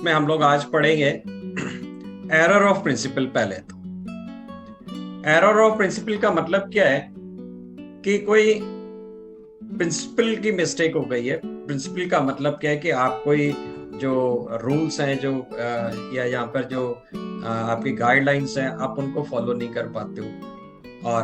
जिसमें हम लोग आज पढ़ेंगे एरर ऑफ प्रिंसिपल। पहले तो एरर ऑफ प्रिंसिपल का मतलब क्या है कि कोई प्रिंसिपल की मिस्टेक हो गई है। प्रिंसिपल का मतलब क्या है कि आप कोई जो रूल्स हैं जो या यहाँ पर जो आपकी गाइडलाइंस हैं आप उनको फॉलो नहीं कर पाते हो। और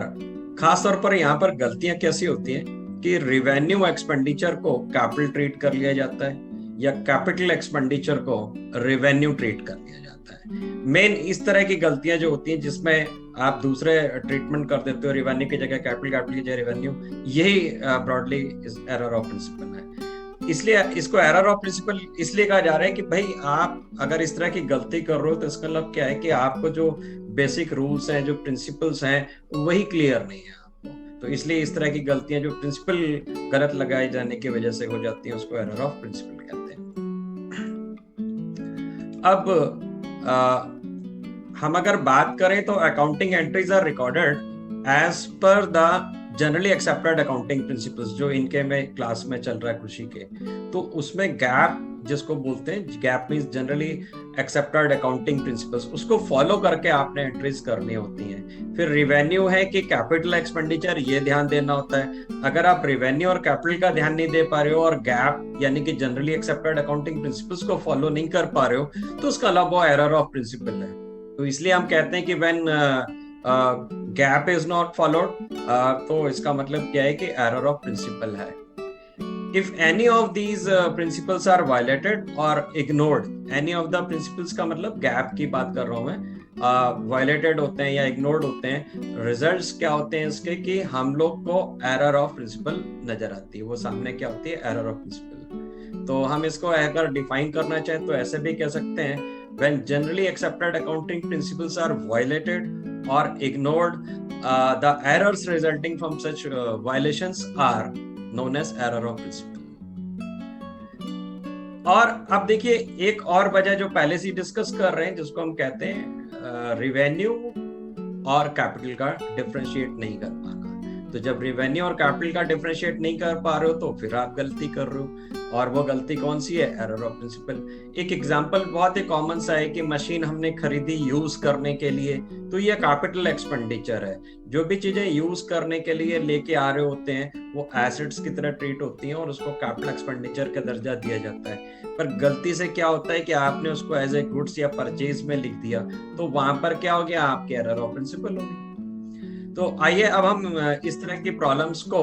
खास तौर पर यहाँ पर गलतियां कैसी होती हैं कि रिवेन्यू एक्सपेंडिचर को कैपिटल ट्रीट कर लिया जाता है या कैपिटल एक्सपेंडिचर को रेवेन्यू ट्रीट कर लिया जाता है। मेन इस तरह की गलतियां जो होती हैं जिसमें आप दूसरे ट्रीटमेंट कर देते हो, रिवेन्यू की जगह कैपिटल, कैपिटल की जगह रेवेन्यू, यही ब्रॉडली एरर ऑफ प्रिंसिपल है। इसलिए इसको एरर ऑफ प्रिंसिपल इसलिए कहा जा रहा है कि भाई आप अगर इस तरह की गलती कर रहे हो तो इसका मतलब क्या है कि आपको जो बेसिक रूल्स हैं, जो प्रिंसिपल्स हैं, वही क्लियर नहीं है आपको। तो इसलिए इस तरह की गलतियां जो प्रिंसिपल गलत लगाए जाने की वजह से हो जाती हैं उसको एरर ऑफ प्रिंसिपल कहते हैं। अब हम अगर बात करें तो accounting entries are recorded as per the generally accepted accounting principles, जो इनके में क्लास में चल रहा है खुशी के। तो उसमें गैप जिसको बोलते हैं, gap means generally accepted accounting principles, उसको फॉलो करके आपने एंट्रीज करनी होती हैं। फिर रिवेन्यू है कि कैपिटल एक्सपेंडिचर, ये ध्यान देना होता है। अगर आप रिवेन्यू और कैपिटल का ध्यान नहीं दे पा रहे हो और गैप यानी कि जनरली एक्सेप्टेड अकाउंटिंग प्रिंसिपल्स को फॉलो नहीं कर पा रहे हो तो उसका मतलब वो एरर ऑफ प्रिंसिपल है। तो इसलिए हम कहते हैं कि when gap is not followed, तो इसका मतलब क्या है कि एरर ऑफ प्रिंसिपल है। If any of these principles are violated और ignored, any of the principles का मतलब गैप की बात कर रहा हूं मैं, वायलेटेड होते हैं या इग्नोर्ड होते हैं, रिजल्ट्स क्या होते हैं इसके कि हम लोग को एरर ऑफ प्रिंसिपल नजर आती है। वो सामने क्या होती है? Error of principle. तो हम इसको अगर डिफाइन करना चाहें तो ऐसे भी कह सकते हैं, when generally accepted accounting principles are violated or ignored, the errors resulting from such violations are known as error of principle. और अब देखिए एक और वजह जो पहले से डिस्कस कर रहे हैं जिसको हम कहते हैं रिवेन्यू और कैपिटल का डिफरेंशिएट नहीं कर पाना। तो जब रेवेन्यू और कैपिटल का डिफरेंशिएट नहीं कर पा रहे हो तो फिर आप गलती कर रहे हो, और वो गलती कौन सी है? Error of principle. एक एग्जांपल बहुत ही कॉमन सा है कि मशीन हमने खरीदी यूज करने के लिए, तो ये कैपिटल एक्सपेंडिचर है। जो भी चीजें यूज करने के लिए लेके आ रहे होते हैं वो एसेट्स की तरह ट्रीट होती हैं और उसको कैपिटल एक्सपेंडिचर का दर्जा दिया जाता है। पर गलती से क्या होता है कि आपने उसको एज ए गुड्स या परचेज में लिख दिया, तो वहां पर क्या हो गया? आपके एरर ऑफ प्रिंसिपल होगी। तो आइए अब हम इस तरह की प्रॉब्लम्स को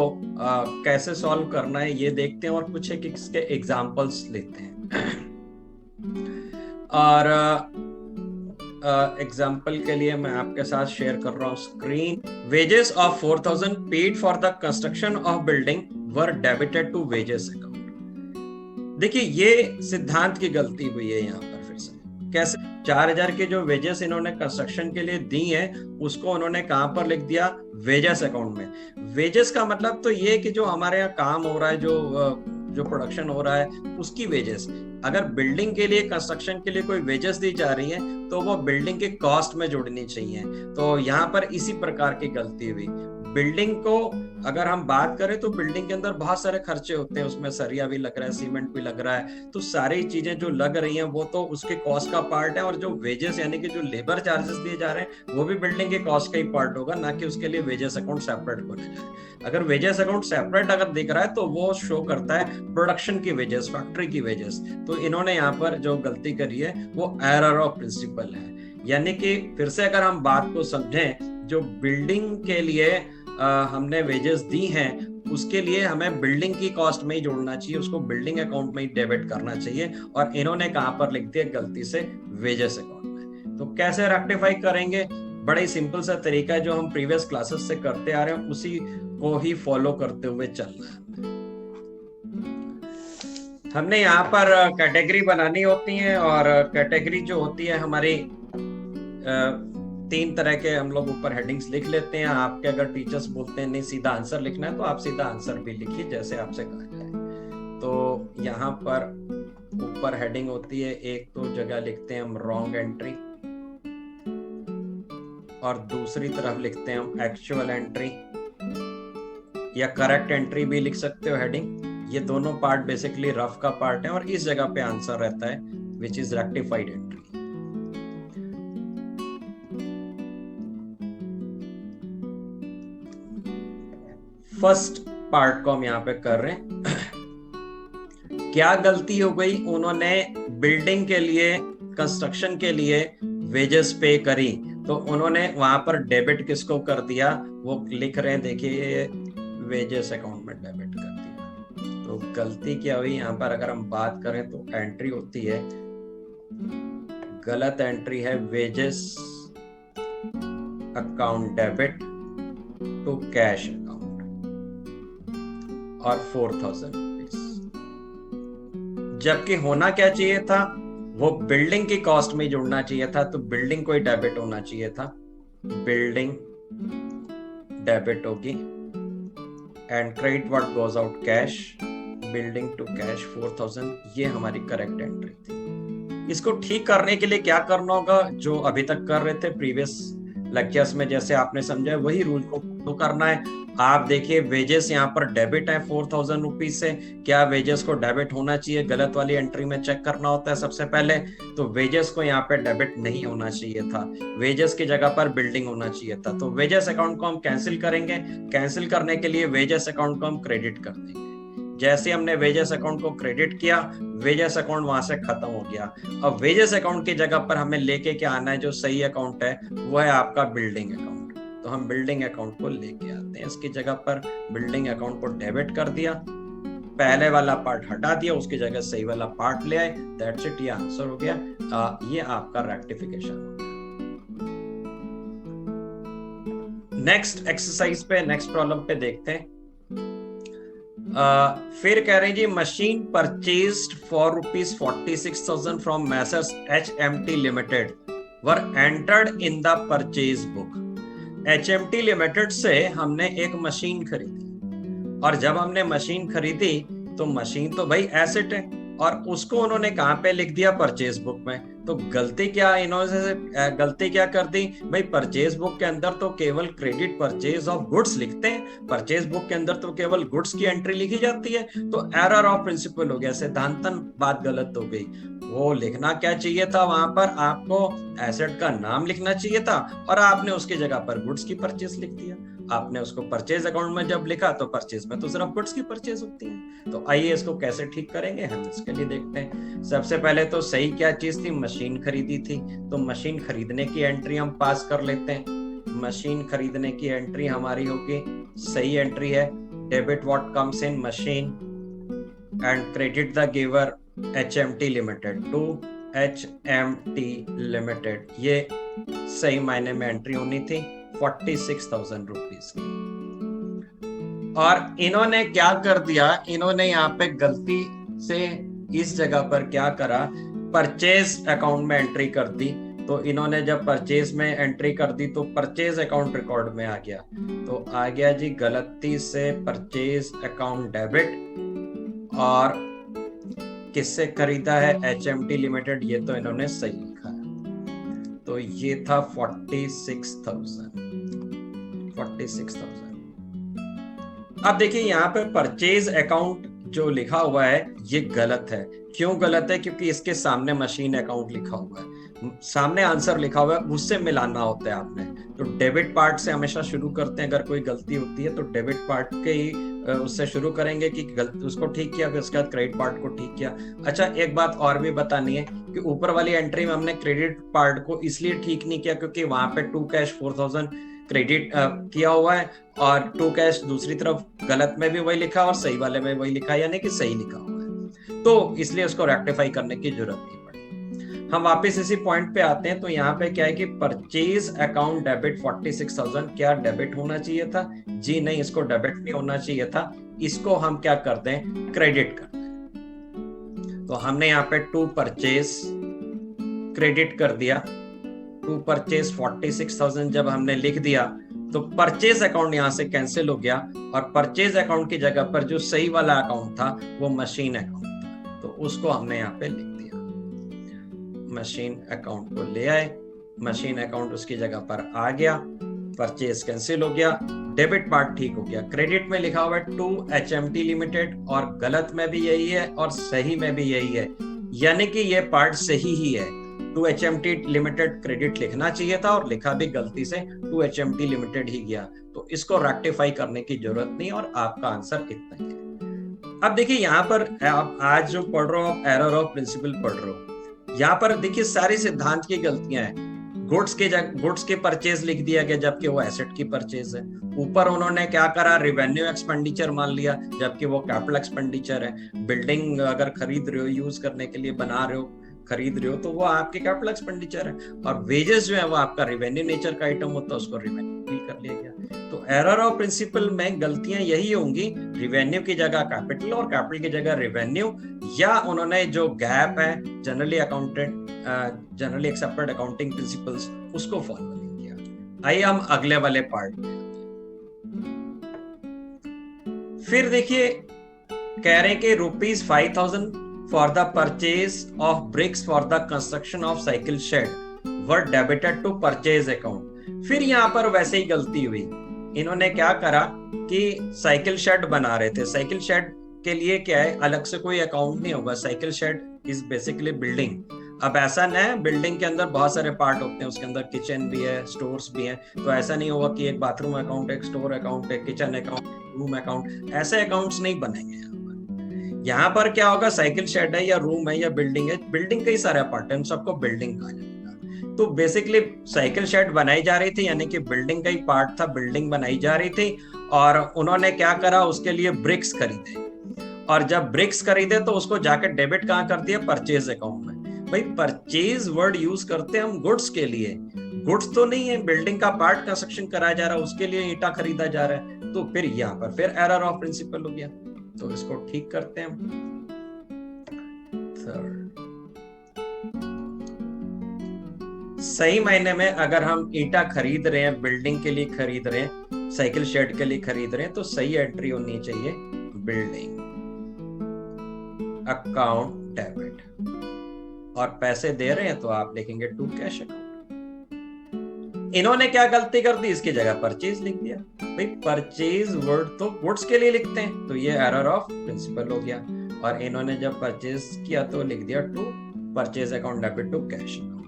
कैसे सॉल्व करना है ये देखते हैं और कुछ एक इसके एग्जांपल्स लेते हैं। और एग्जांपल के लिए मैं आपके साथ शेयर कर रहा हूं screen. Wages of 4000 paid for the construction of building were debited to wages account. देखिए ये सिद्धांत की गलती हुई है यहाँ पर। फिर से कैसे? 4000 के जो वेजेस इन्होंने कंस्ट्रक्शन के लिए दी है उसको उन्होंने कहां पर लिख दिया? वेजेस अकाउंट में। वेजेस का मतलब तो ये कि जो हमारे यहाँ काम हो रहा है, जो प्रोडक्शन हो रहा है उसकी वेजेस। अगर बिल्डिंग के लिए, कंस्ट्रक्शन के लिए कोई वेजेस दी जा रही है तो वो बिल्डिंग के कॉस्ट में जुड़नी चाहिए। तो यहाँ पर इसी प्रकार की गलती हुई। बिल्डिंग को अगर हम बात करें तो बिल्डिंग के अंदर बहुत सारे खर्चे होते हैं, उसमें सरिया भी लग रहा है, सीमेंट भी लग रहा है, तो सारी चीजें जो लग रही हैं वो तो उसके कॉस्ट का पार्ट है। और जो वेजेस यानी कि जो लेबर चार्जेस दिए जा रहे हैं वो भी बिल्डिंग के कॉस्ट का ही पार्ट होगा, ना कि उसके लिए वेजेस अकाउंट सेपरेट होने जाए। अगर वेजेस अकाउंट सेपरेट अगर दिख रहा है तो वो शो करता है प्रोडक्शन की वेजेस, फैक्ट्री की वेजेस। तो इन्होंने यहाँ पर जो गलती करी है वो एरर ऑफ प्रिंसिपल है। यानी कि फिर से अगर हम बात को समझें, जो बिल्डिंग के लिए हमने वेजेस दी हैं उसके लिए हमें बिल्डिंग की कॉस्ट में ही जोड़ना चाहिए, उसको बिल्डिंग अकाउंट में ही डेबिट करना चाहिए, और इन्होंने कहां पर लिख दिया? गलती से वेजेस अकाउंट में। तो कैसे रेक्टिफाई करेंगे? बड़ा ही सिंपल सा तरीका है जो हम प्रीवियस क्लासेस से करते आ रहे हैं, उसी को ही फॉलो करते हुए चलना है। हमने यहाँ पर कैटेगरी बनानी होती है, और कैटेगरी जो होती है हमारी 3 तरह के हम लोग ऊपर हेडिंग्स लिख लेते हैं। आपके अगर टीचर्स बोलते हैं नहीं सीधा आंसर लिखना है तो आप सीधा आंसर भी लिखिए जैसे आपसे कहा जाए। तो यहाँ पर ऊपर हेडिंग होती है, एक तो जगह लिखते हैं हम रॉन्ग एंट्री, और दूसरी तरफ लिखते हैं हम एक्चुअल एंट्री, या करेक्ट एंट्री भी लिख सकते हो हेडिंग। ये दोनों पार्ट बेसिकली रफ का पार्ट है और इस जगह पे आंसर रहता है। which is rectified entry. First part को हम यहाँ पे कर रहे हैं। क्या गलती हो गई, उन्होंने बिल्डिंग के लिए, कंस्ट्रक्शन के लिए वेजेस पे करी, तो उन्होंने वहां पर डेबिट किसको कर दिया, वो लिख रहे हैं, देखिए वेजेस अकाउंट में डेबिट कर दिया। तो गलती क्या हुई यहाँ पर, अगर हम बात करें तो एंट्री होती है, गलत एंट्री है, wages account debit to cash account और 4000 रुपीज, जबकि होना क्या चाहिए था, वो बिल्डिंग की कॉस्ट में जुड़ना चाहिए था, तो बिल्डिंग को ही डेबिट होना चाहिए था, बिल्डिंग डेबिट होगी and credit what goes out cash, building to cash 4000, ये हमारी करेक्ट एंट्री थी। इसको ठीक करने के लिए क्या करना होगा, जो अभी तक कर रहे थे प्रीवियस लेक्चर्स में, जैसे आपने समझा वही रूल को फॉलो करना है। आप देखिए वेजेस यहाँ पर डेबिट है 4000 रुपीज से, क्या वेजेस को डेबिट होना चाहिए, गलत वाली एंट्री में चेक करना होता है सबसे पहले, तो वेजेस को यहाँ पे डेबिट नहीं होना चाहिए था, वेजेस की जगह पर बिल्डिंग होना चाहिए था। तो वेजेस अकाउंट को हम कैंसिल करेंगे, कैंसिल करने के लिए वेजेस अकाउंट को हम क्रेडिट कर देंगे। जैसे हमने वेजेस अकाउंट को क्रेडिट किया, वेजेस अकाउंट वहां से खत्म हो गया। अब वेजेस अकाउंट की जगह पर हमें लेके क्या आना है, जो सही अकाउंट है वो है आपका बिल्डिंग अकाउंट, तो हम बिल्डिंग अकाउंट को लेके आते हैं। इसकी जगह पर बिल्डिंग अकाउंट को डेबिट कर दिया, पहले वाला पार्ट हटा दिया, उसकी जगह सही वाला पार्ट ले आए, दैट्स इट, ये आंसर हो गया। ये आपका रेक्टिफिकेशन हो गया। नेक्स्ट एक्सरसाइज पे, नेक्स्ट प्रॉब्लम पे देखते हैं। फिर कह रहे हैं जी, machine purchased for ₹46,000 from messrs HMT limited were entered in the purchase book. HMT limited से हमने एक मशीन खरीदी, और जब हमने मशीन खरीदी तो मशीन तो भाई एसेट है, और उसको उन्होंने कहां पे लिख दिया, परचेज बुक में। तो गलती क्या इन्होंने गलती क्या कर दी भाई, परचेज बुक के अंदर तो केवल क्रेडिट परचेज ऑफ गुड्स लिखते हैं, परचेज बुक के अंदर तो केवल गुड्स की एंट्री लिखी जाती है। तो एरर ऑफ प्रिंसिपल हो गया, सिद्धांतन बात गलत हो गई। वो लिखना क्या चाहिए था, वहां पर आपको एसेट का नाम लिखना चाहिए था, और आपने उसकी जगह पर गुड्स की परचेज लिख दिया। आपने उसको परचेज अकाउंट में जब लिखा तो परचेज में तो सिर्फ गुड्स की परचेज होती है। तो आइए इसको कैसे ठीक करेंगे, हम इसके लिए देखते हैं। सबसे पहले तो सही क्या चीज थी, मशीन खरीदी थी, तो मशीन खरीदने की एंट्री हम पास कर लेते हैं। मशीन खरीदने की एंट्री हमारी होगी, सही एंट्री है, debit what comes in machine and credit the giver HMT limited to HMT limited, ये सही मायने में एंट्री होनी थी 46,000 रुपीज की। और इन्होंने क्या कर दिया, इन्होंने यहाँ पे गलती से इस जगह पर क्या करा, परचेज अकाउंट में एंट्री कर दी। तो इन्होंने जब परचेज में एंट्री कर दी तो परचेज अकाउंट रिकॉर्ड में आ गया, तो आ गया जी गलती से परचेज अकाउंट डेबिट, और किससे खरीदा है, HMT लिमिटेड, ये तो इन्होंने सही लिखा है। तो ये था 46,000। अब देखिए यहाँ पे परचेज अकाउंट जो लिखा हुआ है ये गलत है। क्यों गलत है, क्योंकि इसके सामने मशीन अकाउंट लिखा हुआ है, सामने आंसर लिखा हुआ है, उससे मिलाना होता है आपने। तो डेबिट पार्ट से हमेशा शुरू करते हैं, अगर कोई गलती होती है तो डेबिट पार्ट के ही उससे शुरू करेंगे कि गलती उसको ठीक किया, फिर उसके बाद क्रेडिट पार्ट को ठीक किया। अच्छा, एक बात और भी बतानी है कि ऊपर वाली एंट्री में हमने क्रेडिट पार्ट को इसलिए ठीक नहीं किया क्योंकि वहां पे टू कैश 4000 क्रेडिट किया हुआ है, और टू कैश दूसरी तरफ गलत में भी वही लिखा और सही वाले में वही लिखा, यानी कि सही लिखा हुआ है, तो इसलिए उसको रेक्टिफाई करने की जरूरत नहीं पड़ी। हम वापस इसी पॉइंट पे आते हैं। तो यहाँ पे क्या है कि परचेज अकाउंट डेबिट 46,000 क्या डेबिट होना चाहिए था, जी नहीं, इसको डेबिट नहीं होना चाहिए था, इसको हम क्या करते हैं, क्रेडिट करते हैं। तो हमने यहाँ पे टू परचेज क्रेडिट कर दिया, टू परचेज 46,000 जब हमने लिख दिया तो परचेज अकाउंट यहां से कैंसिल हो गया, और परचेज अकाउंट की जगह पर जो सही वाला अकाउंट था वो मशीन अकाउंट था, तो उसको हमने यहाँ पे लिख दिया, मशीन अकाउंट को ले आए, मशीन अकाउंट उसकी जगह पर आ गया, परचेज कैंसिल हो गया, डेबिट पार्ट ठीक हो गया। क्रेडिट में लिखा हुआ है टू HMT लिमिटेड, और गलत में भी यही है और सही में भी यही है, यानी कि ये पार्ट सही ही है। टू HMT लिमिटेड क्रेडिट लिखना चाहिए था और लिखा भी गलती से टू HMT लिमिटेड ही गया, तो इसको रेक्टिफाई करने की जरूरत नहीं और आपका आंसर इतना ही है। अब देखिए यहाँ पर आप आज जो पढ़ रहे हो आप एरर ऑफ प्रिंसिपल पढ़ रहे हो, यहाँ पर देखिए सारी सिद्धांत की गलतियां हैं। गुड्स के परचेज लिख दिया गया जबकि वो एसेट की परचेज है। ऊपर उन्होंने क्या करा, रिवेन्यू एक्सपेंडिचर मान लिया जबकि वो कैपिटल एक्सपेंडिचर है। बिल्डिंग अगर खरीद रहे हो, यूज करने के लिए बना रहे हो, खरीद रहे हो, तो वो आपके कैपिटल एक्सपेंडिचर है। और वेजेस जो है वो आपका रिवेन्यू नेचर का आइटम होता है, उसको रिवेन्यू फील कर लिया गया। तो एरर ऑफ प्रिंसिपल में गलतियां यही होंगी, रिवेन्यू की जगह कैपिटल और कैपिटल की जगह रिवेन्यू, या उन्होंने जो गैप है जनरली एक्सेप्टेड अकाउंटिंग प्रिंसिपल्स उसको फॉलो नहीं किया। आइए हम अगले वाले पार्ट में। फिर देखिए कह रहे हैं कि ₹5,000 for the purchase of bricks for the construction of cycle shed were debited to purchase account। फिर यहाँ पर वैसे ही गलती हुई, इन्होंने क्या करा कि साइकिल शेड बना रहे थे। साइकिल शेड के लिए क्या है, अलग से कोई अकाउंट नहीं होगा। Cycle shed is basically building. अब ऐसा न है, बिल्डिंग के अंदर बहुत सारे पार्ट होते हैं, उसके अंदर किचन भी है, स्टोर्स भी हैं, तो ऐसा नहीं होगा कि एक बाथरूम अकाउंट, एक स्टोर अकाउंट, एक किचन अकाउंट, रूम अकाउंट, ऐसे अकाउंट्स नहीं बनेंगे। यहाँ पर क्या होगा, साइकिल शेड है या रूम है या बिल्डिंग है, बिल्डिंग कई सारे अपार्टमेंट, सबको बिल्डिंग कहा जाएगा। तो बेसिकली साइकिल शेड बनाई जा रही थी, यानी कि बिल्डिंग का ही पार्ट था, बिल्डिंग बनाई जा रही थी। और उन्होंने क्या करा, उसके लिए ब्रिक्स खरीदे, और जब ब्रिक्स खरीदे तो उसको जाकर डेबिट कहाँ कर दिया, परचेज अकाउंट में। भाई परचेज वर्ड यूज करते हैं हम गुड्स के लिए, गुड्स तो नहीं है, बिल्डिंग का पार्ट कंस्ट्रक्शन कराया जा रहा है, उसके लिए ईंटा खरीदा जा रहा है। तो फिर यहाँ पर फिर एरर ऑफ प्रिंसिपल हो गया, तो इसको ठीक करते हैं। थर्ड, सही मायने में अगर हम ईंटा खरीद रहे हैं, बिल्डिंग के लिए खरीद रहे हैं, साइकिल शेड के लिए खरीद रहे हैं, तो सही एंट्री होनी चाहिए बिल्डिंग अकाउंट डेबिट, और पैसे दे रहे हैं तो आप लिखेंगे टू कैश अकाउंट। इन्होंने क्या गलती कर दी, इसकी जगह परचेज लिख दिया। भाई परचेज वर्ड तो गुड्स के लिए लिखते हैं, तो ये एरर ऑफ प्रिंसिपल हो गया। और इन्होंने जब परचेज किया तो लिख दिया to purchase account debit to cash account.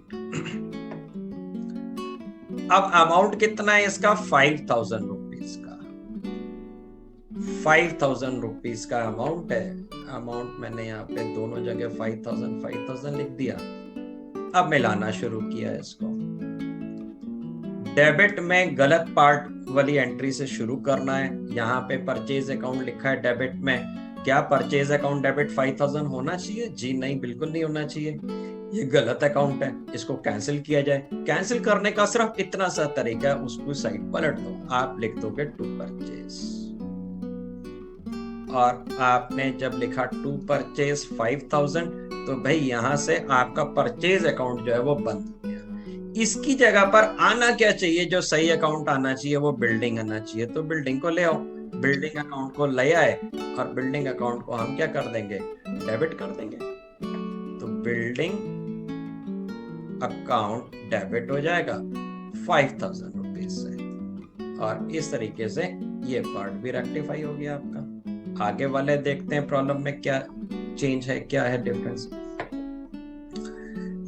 अब अमाउंट कितना है इसका, 5,000 रुपीज का। 5,000 रुपीज का अमाउंट है। अमाउंट मैंने यहाँ पे दोनों जगह 5,000 लिख दिया। अब मिलाना शुरू किया इसको। डेबिट में गलत पार्ट वाली एंट्री से शुरू करना है। यहाँ पे परचेज अकाउंट लिखा है डेबिट में, क्या परचेज अकाउंट डेबिट 5,000 होना चाहिए? जी नहीं, बिल्कुल नहीं होना चाहिए, ये गलत अकाउंट है, इसको कैंसिल किया जाए। कैंसिल करने का सिर्फ इतना सा तरीका है, उसको साइड पलट दो, आप लिख दोगे टू परचेज, और आपने जब लिखा टू परचेज 5,000, तो भाई यहां से आपका परचेज अकाउंट जो है वो बंद हो गया। इसकी जगह पर आना क्या चाहिए, जो सही अकाउंट आना चाहिए वो बिल्डिंग आना चाहिए, तो बिल्डिंग को ले आओ। बिल्डिंग अकाउंट को ले आए और बिल्डिंग अकाउंट को हम क्या कर देंगे, डेबिट कर देंगे। तो बिल्डिंग अकाउंट डेबिट हो जाएगा 5,000 रुपीज से, और इस तरीके से ये पार्ट भी रेक्टिफाई हो गया आपका। आगे वाले देखते हैं प्रॉब्लम में क्या चेंज है, क्या है डिफरेंस।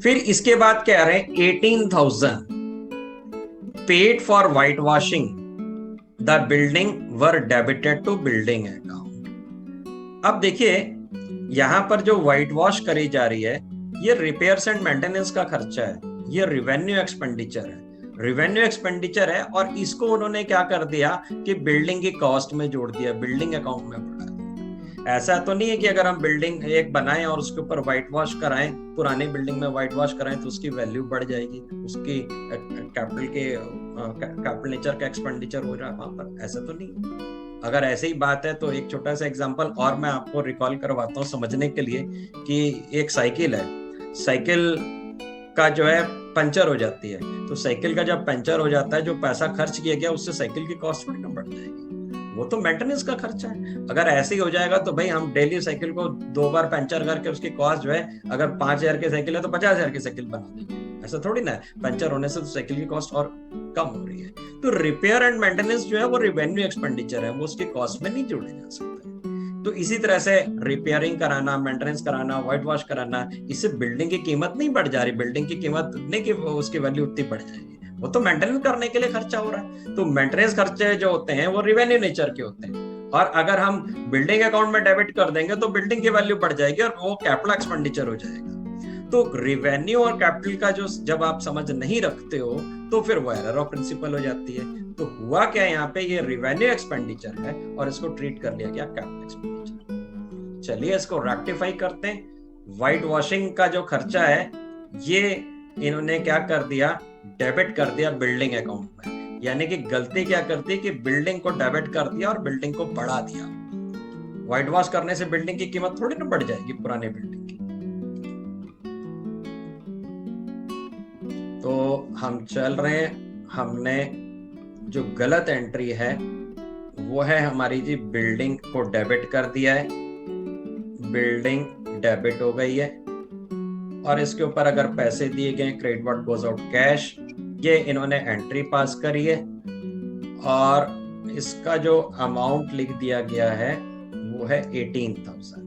फिर इसके बाद कह रहे हैं 18,000 paid for white washing the building were debited to building account. अब देखिए यहां पर जो व्हाइट वॉश करी जा रही है, ये रिपेयर्स एंड मेंटेनेंस का खर्चा है, ये रेवेन्यू एक्सपेंडिचर है, रेवेन्यू एक्सपेंडिचर है, और इसको उन्होंने क्या कर दिया कि बिल्डिंग की कॉस्ट में जोड़ दिया, बिल्डिंग अकाउंट में बढ़ा दिया। ऐसा तो नहीं है कि अगर हम बिल्डिंग एक बनाएं और उसके ऊपर व्हाइट वॉश कराएं, पुरानी बिल्डिंग में व्हाइट वॉश कराएं तो उसकी वैल्यू बढ़ जाएगी, उसकी कैपिटल नेचर का एक्सपेंडिचर हो रहा है वहां पर, ऐसा तो नहीं। अगर ऐसे ही बात है तो एक छोटा सा एग्जांपल और मैं आपको रिकॉल करवाता हूँ समझने के लिए, कि एक साइकिल है, साइकिल का जो है पंचर हो जाती है, तो साइकिल का जब पंचर हो जाता है, जो पैसा खर्च किया गया उससे साइकिल की कॉस्ट थोड़ी ना बढ़ जाएगी, वो तो मेंटेनेंस का खर्चा है। अगर ऐसे ही हो जाएगा तो भाई हम डेली साइकिल को 2 बार पंचर करके उसकी कॉस्ट जो है, अगर 5,000 की साइकिल है तो 50,000 की साइकिल बना देंगे, ऐसा थोड़ी ना है। पंचर होने से तो साइकिल की कॉस्ट और कम हो रही है। तो रिपेयर एंड मेंटेनेंस जो है वो रेवेन्यू एक्सपेंडिचर है, वो उसकी कॉस्ट में नहीं जोड़े जा सकते। तो इसी तरह से रिपेयरिंग कराना, मेंटेनेंस कराना, व्हाइट वॉश कराना, इससे बिल्डिंग की कीमत नहीं बढ़ जा रही, बिल्डिंग की कीमत नहीं कि उसकी वैल्यू उतनी बढ़ जाएगी, वो तो मेंटेनेंस करने के लिए खर्चा हो रहा है। तो मेंटेनेंस खर्चे जो होते हैं वो रिवेन्यू नेचर के होते हैं, और अगर हम बिल्डिंग अकाउंट में डेबिट कर देंगे तो बिल्डिंग की वैल्यू बढ़ जाएगी और वो कैपिटल एक्सपेंडिचर हो जाएगा। तो रिवेन्यू और कैपिटल का जो जब आप समझ नहीं रखते हो तो फिर वो एरर ऑफ प्रिंसिपल हो जाती है। तो हुआ क्या यहाँ पे, ये रिवेन्यू एक्सपेंडिचर है और इसको ट्रीट कर लिया गया कैपिटल एक्सपेंडिचर। चलिए इसको रेक्टिफाई करते हैं। व्हाइट वॉशिंग का जो खर्चा है ये इन्होंने क्या कर दिया, डेबिट कर दिया बिल्डिंग अकाउंट में। यानी कि गलती क्या करती कि बिल्डिंग को डेबिट कर दिया और बिल्डिंग को बढ़ा दिया। व्हाइट वॉश करने से बिल्डिंग की कीमत थोड़ी ना बढ़ जाएगी पुराने बिल्डिंग की। तो हम चल रहे हैं, हमने जो गलत एंट्री है वो है हमारी जी, बिल्डिंग को डेबिट कर दिया है, बिल्डिंग डेबिट हो गई है, और इसके ऊपर अगर पैसे दिए गए credit what goes out cash, ये इन्होंने एंट्री पास करी है, और इसका जो अमाउंट लिख दिया गया है वो है 18,000।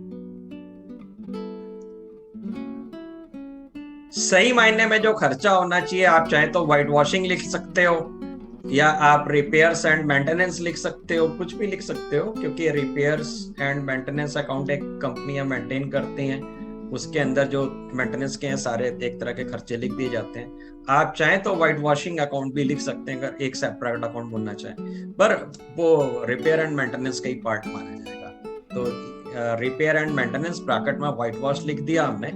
सही मायने में जो खर्चा होना चाहिए, आप चाहे तो व्हाइट वॉशिंग लिख सकते हो या आप रिपेयर्स एंड मेंटेनेंस लिख सकते हो, कुछ भी लिख सकते हो, क्योंकि रिपेयर्स एंड मेंटेनेंस अकाउंट एक कंपनियां मेंटेन करती हैं, उसके अंदर जो मेंटेनेंस के हैं सारे एक तरह के खर्चे लिख दिए जाते हैं। आप चाहें तो व्हाइट वॉशिंग अकाउंट भी लिख सकते हैं अगर एक सेपरेट अकाउंट बनना चाहें, पर वो रिपेयर एंड मेंटेनेंस का ही पार्ट माना जाएगा। तो रिपेयर एंड मेंटेनेंस ब्रैकेट में व्हाइट वॉश लिख दिया हमने,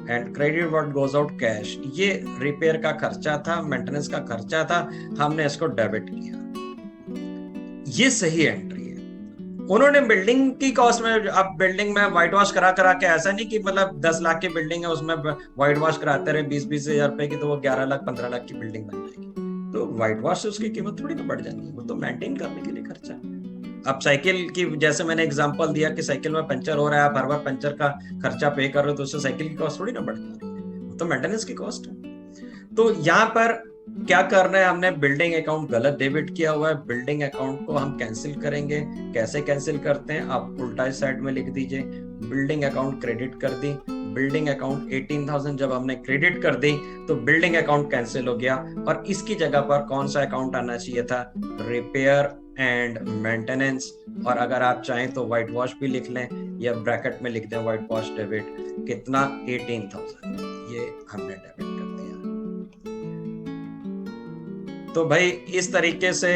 and credit what goes out cash, ये रिपेयर का खर्चा था, मेंटेनेंस का खर्चा था, हमने इसको डेबिट किया। ये सही एंट्री है। उन्होंने बिल्डिंग की कॉस्ट में, अब बिल्डिंग में व्हाइट वॉश करा करा के, ऐसा नहीं कि मतलब 10 लाख की बिल्डिंग है उसमें व्हाइट वॉश कराते रहे 20-20 हजार रुपए की, तो वो 11 लाख 15 लाख की बिल्डिंग बन जाएगी। तो व्हाइट वॉश से उसकी कीमत थोड़ी ना बढ़ जाती है, वो तो मेंटेन करने के लिए खर्चा। अब साइकिल की, जैसे मैंने एग्जांपल दिया कि साइकिल में पंचर हो रहा है, आप हर बार पंचर का खर्चा पे कर रहे हो, तो उससे साइकिल की कॉस्ट थोड़ी ना बढ़ जा रही है, तो मेंटेनेंस की कॉस्ट है। तो यहाँ पर क्या करना है, हमने बिल्डिंग अकाउंट गलत डेबिट किया हुआ है, बिल्डिंग अकाउंट को हम कैंसिल करेंगे। कैसे कैंसिल करते हैं, आप उल्टा साइड में लिख दीजिए, बिल्डिंग अकाउंट क्रेडिट कर दी, बिल्डिंग अकाउंट 18,000 जब हमने क्रेडिट कर दी तो बिल्डिंग अकाउंट कैंसिल हो गया, और इसकी जगह पर कौन सा अकाउंट आना चाहिए था, रिपेयर एंड मेंटेनेंस। और अगर आप चाहें तो व्हाइट वॉश भी लिख लें या ब्रैकेट में लिख दें व्हाइट वॉश डेबिट, कितना 18,000, ये हमने डेबिट कर दिया। तो भाई इस तरीके से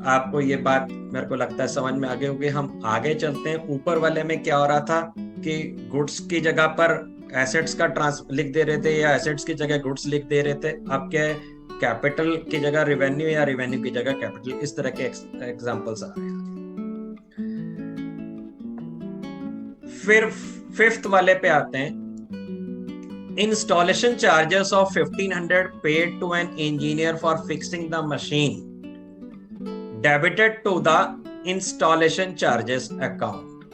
आपको ये बात मेरे को लगता है समझ में आ गई होगी। हम आगे चलते हैं। ऊपर वाले में क्या हो रहा था कि गुड्स की जगह पर एसेट्स का लिख दे रहे थे या एसेट्स की जगह गुड्स लिख दे रहे थे। अब क्या है, कैपिटल की जगह रिवेन्यू या रिवेन्यू की जगह कैपिटल, इस तरह के एग्जांपल्स आ रहे हैं। फिर फिफ्थ वाले पे आते हैं, installation charges of 1500 paid to an engineer for fixing the machine debited to the installation charges account.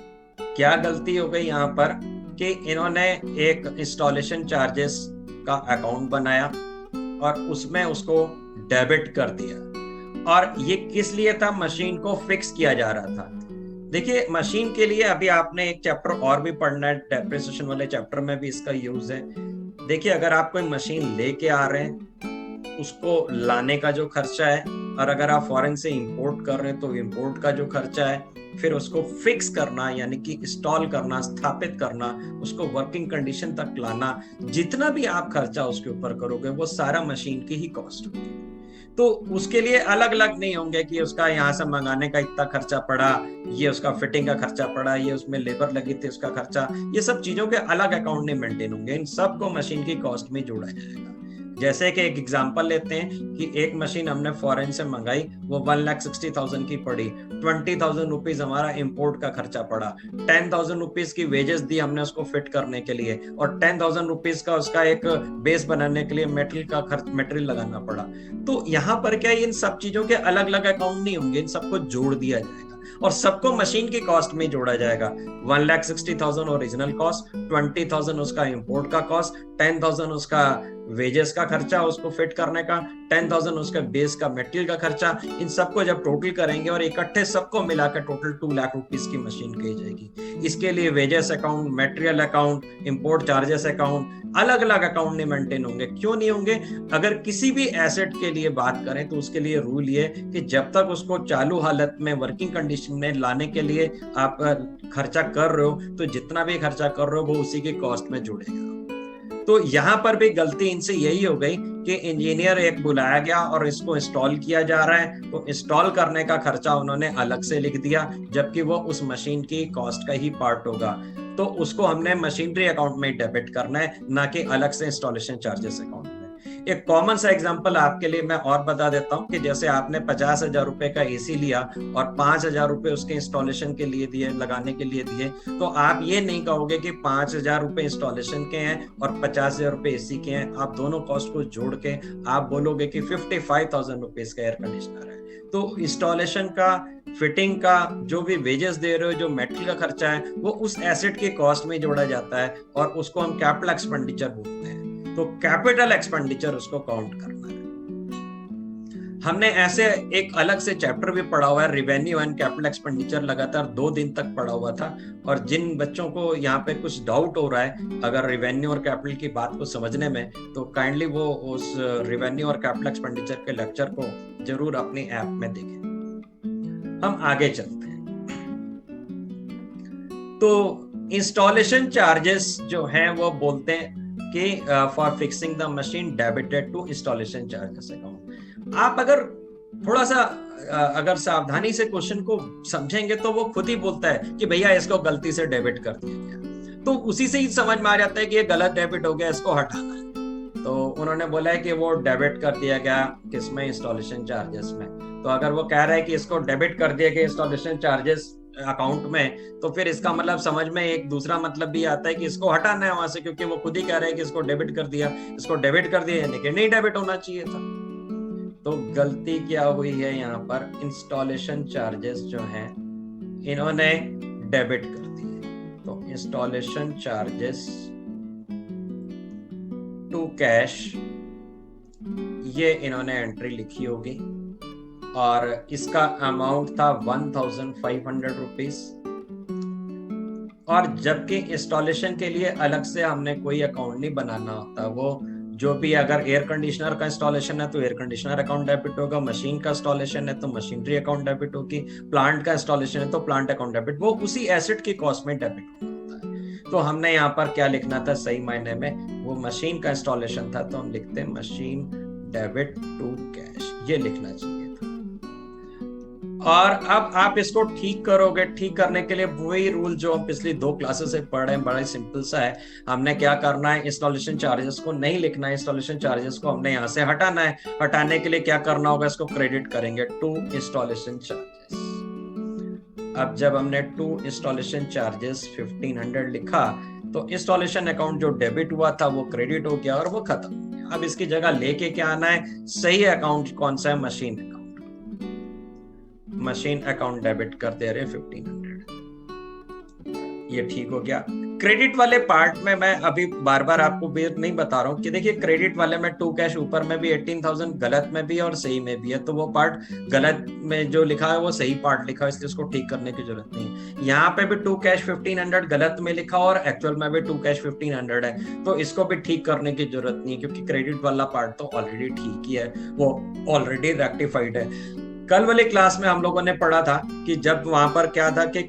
क्या गलती हो गई यहाँ पर कि इन्होंने एक इंस्टॉलेशन चार्जेस का अकाउंट बनाया और उसमें उसको डेबिट कर दिया, और ये किस लिए था, मशीन को फिक्स किया जा रहा था। देखिए मशीन के लिए अभी आपने एक चैप्टर और भी पढ़ना है, डेप्रिसिएशन वाले चैप्टर में भी इसका यूज है। देखिए अगर आप कोई मशीन लेके आ रहे हैं, उसको लाने का जो खर्चा है, और अगर आप फॉरेन से इंपोर्ट कर रहे हैं तो इंपोर्ट का जो खर्चा है, फिर उसको फिक्स करना यानी कि इंस्टॉल करना, स्थापित करना, उसको वर्किंग कंडीशन तक लाना, जितना भी आप खर्चा उसके ऊपर करोगे वो सारा मशीन की ही कॉस्ट होगी। तो उसके लिए अलग अलग नहीं होंगे कि उसका यहाँ से मंगाने का इतना खर्चा पड़ा, ये उसका फिटिंग का खर्चा पड़ा, ये उसमें लेबर लगी थी उसका खर्चा, ये सब चीजों के अलग अकाउंट नहीं मेंटेन होंगे, इन सबको मशीन की कॉस्ट में जोड़ा जाएगा। जैसे कि एक एग्जांपल लेते हैं कि एक मशीन हमने फॉरेन से मंगाई, वो 1,60,000 की पड़ी, 20,000 रुपीज हमारा इंपोर्ट का खर्चा पड़ा, 10,000 रुपीज की वेजेस दी हमने उसको फिट करने के लिए, और 10,000 रुपीज का उसका एक बेस बनाने के लिए मेटेरियल का खर्च, मेटेरियल लगाना पड़ा। तो यहाँ पर क्या, इन सब चीजों के अलग अलग अकाउंट नहीं होंगे, इन सबको जोड़ दिया जाएगा और सबको मशीन की कॉस्ट में जोड़ा जाएगा। 1,60,000 ओरिजिनल कॉस्ट, 20,000 उसका इंपोर्ट का कॉस्ट, 10,000 उसका वेजेस का खर्चा उसको फिट करने का, 10,000 उसका बेस का मटेरियल का खर्चा, इन सबको जब टोटल करेंगे और इकट्ठे सबको मिलाकर टोटल 2 लाख रुपीस की मशीन कही जाएगी। इसके लिए wages account, material account, import charges account, अलग अलग अकाउंट नहीं मेंटेन होंगे। क्यों नहीं होंगे? अगर किसी भी एसेट के लिए बात करें तो उसके लिए रूल ये कि जब तक उसको चालू हालत में वर्किंग कंडीशन में लाने के लिए आप खर्चा कर रहे हो, तो जितना भी खर्चा कर रहे हो वो उसी की कॉस्ट में जुड़ेगा। तो यहां पर भी गलती इनसे यही हो गई कि इंजीनियर एक बुलाया गया और इसको इंस्टॉल किया जा रहा है, तो इंस्टॉल करने का खर्चा उन्होंने अलग से लिख दिया, जबकि वो उस मशीन की कॉस्ट का ही पार्ट होगा। तो उसको हमने मशीनरी अकाउंट में डेबिट करना है, ना कि अलग से इंस्टॉलेशन चार्जेस अकाउंट में। एक कॉमन सा एग्जांपल आपके लिए मैं और बता देता हूं कि जैसे आपने 50,000 रुपए का एसी लिया और 5,000 रुपए उसके इंस्टॉलेशन के लिए दिए, लगाने के लिए दिए, तो आप ये नहीं कहोगे कि 5,000 रुपए इंस्टॉलेशन के हैं और 50,000 रुपए एसी के हैं। आप दोनों कॉस्ट को जोड़ के आप बोलोगे कि 55,000 रुपीज का एयर कंडीशनर है। तो इंस्टॉलेशन का, फिटिंग का, जो भी वेजेस दे रहे हो, जो मेटेरियल का खर्चा है, वो उस एसेट की कॉस्ट में जोड़ा जाता है और उसको हम कैपिटल एक्सपेंडिचर बोलते हैं। तो कैपिटल एक्सपेंडिचर उसको काउंट करना है। हमने ऐसे एक अलग से चैप्टर भी पढ़ा हुआ है, रिवेन्यू एंड कैपिटल एक्सपेंडिचर, लगातार 2 दिन तक पढ़ा हुआ था। और जिन बच्चों को यहाँ पे कुछ डाउट हो रहा है अगर रिवेन्यू और कैपिटल की बात को समझने में, तो काइंडली वो उस रिवेन्यू और कैपिटल एक्सपेंडिचर के लेक्चर को जरूर अपनी ऐप में देखें। हम आगे चलते हैं। तो इंस्टॉलेशन चार्जेस जो हैं वो बोलते हैं कि for fixing the machine debited to installation charges account. आप अगर थोड़ा सा अगर सावधानी से क्वेश्चन को समझेंगे तो वो खुद ही बोलता है कि भैया इसको गलती से डेबिट कर दिया गया, तो उसी से ही समझ में आ जाता है कि ये गलत डेबिट हो गया, इसको हटाना है। तो उन्होंने बोला है कि वो डेबिट कर दिया गया किसमें? इंस्टॉलेशन चार्जेस में। तो अगर वो कह रहा है कि इसको डेबिट कर दिया गया इंस्टॉलेशन चार्जेस अकाउंट में, तो फिर इसका मतलब समझ में एक दूसरा मतलब भी आता है कि इसको हटाना है वहां से, क्योंकि वो खुद ही कह रहे हैं कि इसको डेबिट कर दिया। इसको डेबिट कर दिया यानी कि नहीं डेबिट होना चाहिए था। तो गलती क्या हुई है यहाँ पर? इंस्टॉलेशन चार्जेस जो हैं इन्होंने डेबिट कर दिए। तो इंस्टॉलेशन चार्जेस टू कैश, ये इन्होंने एंट्री लिखी होगी और इसका अमाउंट था 1,500 रुपीज। और जबकि इंस्टॉलेशन के लिए अलग से हमने कोई अकाउंट नहीं बनाना होता। वो जो भी, अगर एयर कंडीशनर का इंस्टॉलेशन है तो एयर कंडीशनर अकाउंट डेबिट होगा, मशीन का इंस्टॉलेशन है तो मशीनरी अकाउंट डेबिट होगी, प्लांट का इंस्टॉलेशन है तो प्लांट अकाउंट डेबिट, वो उसी एसेट की कॉस्ट में डेबिट होता है। तो हमने यहाँ पर क्या लिखना था सही मायने में? वो मशीन का इंस्टॉलेशन था तो हम लिखते हैं मशीन डेबिट टू कैश, ये लिखना चाहिए। और अब आप इसको ठीक करोगे। ठीक करने के लिए वही रूल जो हम पिछली 2 क्लासेस से पढ़ रहे हैं, बड़ा ही सिंपल सा है। हमने क्या करना है? इंस्टॉलेशन चार्जेस को नहीं लिखना है, इंस्टॉलेशन चार्जेस को हमने यहाँ से हटाना है। हटाने के लिए क्या करना होगा? इसको क्रेडिट करेंगे टू इंस्टॉलेशन चार्जेस। अब जब हमने टू इंस्टॉलेशन चार्जेस 1,500 लिखा तो इंस्टॉलेशन अकाउंट जो डेबिट हुआ था वो क्रेडिट हो गया और वो खत्म हो गया। अब इसकी जगह लेके क्या आना है? सही अकाउंट कौन सा है? Machine account. Machine account debit कर दे रहे 1,500, ये ठीक हो गया। क्रेडिट वाले पार्ट में मैं अभी बार बार आपको नहीं बता रहा हूँ कि देखिए क्रेडिट वाले में टू कैश ऊपर में भी 18,000 गलत में भी और सही में भी है, तो वो पार्ट गलत में जो लिखा है वो सही पार्ट लिखा है, इसलिए उसको ठीक करने की जरूरत नहीं है। यहाँ पे भी टू कैश 1,500 गलत में लिखा और एक्चुअल में भी टू कैश 1,500 है, तो इसको भी ठीक करने की जरूरत नहीं है, क्योंकि क्रेडिट वाला पार्ट तो ऑलरेडी ठीक ही है, वो ऑलरेडी रेक्टिफाइड है। कल वाली क्लास में हम लोगों ने पढ़ा था कि जब वहां पर क्या था कि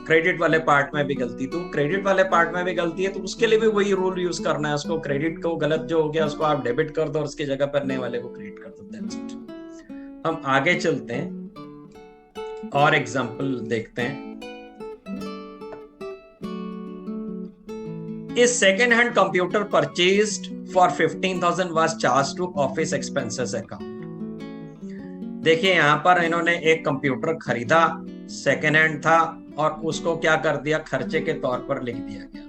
क्रेडिट वाले पार्ट में भी गलती, तो क्रेडिट वाले पार्ट में भी गलती है तो उसके लिए भी वही रूल यूज करना है। उसको क्रेडिट को गलत जो हो गया उसको आप डेबिट कर दो और उसकी जगह पर नए वाले को क्रेडिट कर दो। That's it. हम आगे चलते हैं और एग्जांपल देखते हैं। A second-hand computer purchased for 15,000 was charged to office expenses account. देखिए यहाँ पर इन्होंने एक कंप्यूटर खरीदा, सेकेंड हैंड था, और उसको क्या कर दिया? खर्चे के तौर पर लिख दिया गया।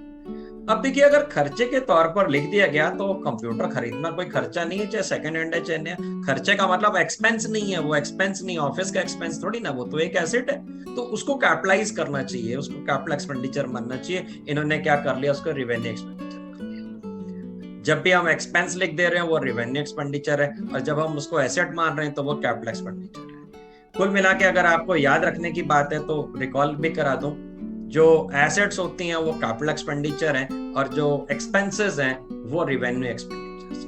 अब देखिए अगर खर्चे के तौर पर लिख दिया गया तो कंप्यूटर खरीदना कोई खर्चा नहीं है, चाहे सेकेंड हैंड है चाहे नया। खर्चे का मतलब एक्सपेंस नहीं है, वो एक्सपेंस नहीं, ऑफिस का एक्सपेंस थोड़ी ना, वो तो एक एसेट है, तो उसको कैपिटलाइज करना चाहिए, उसको कैपिटल एक्सपेंडिचर मानना चाहिए। इन्होंने क्या कर लिया? उसको रिवेन्यू एक्सपेंडिचर कर लिया। जब भी हम एक्सपेंस लिख दे रहे हैं वो रेवेन्यू एक्सपेंडिचर है, और जब हम उसको एसेट मान रहे हैं तो वो कैपिटल एक्सपेंडिचर है। कुल मिला के अगर आपको याद रखने की बात है तो रिकॉल भी करा दूं, जो एसेट्स होती हैं वो कैपिटल एक्सपेंडिचर हैं और जो एक्सपेंसेस हैं वो रेवेन्यू एक्सपेंडिचर्स।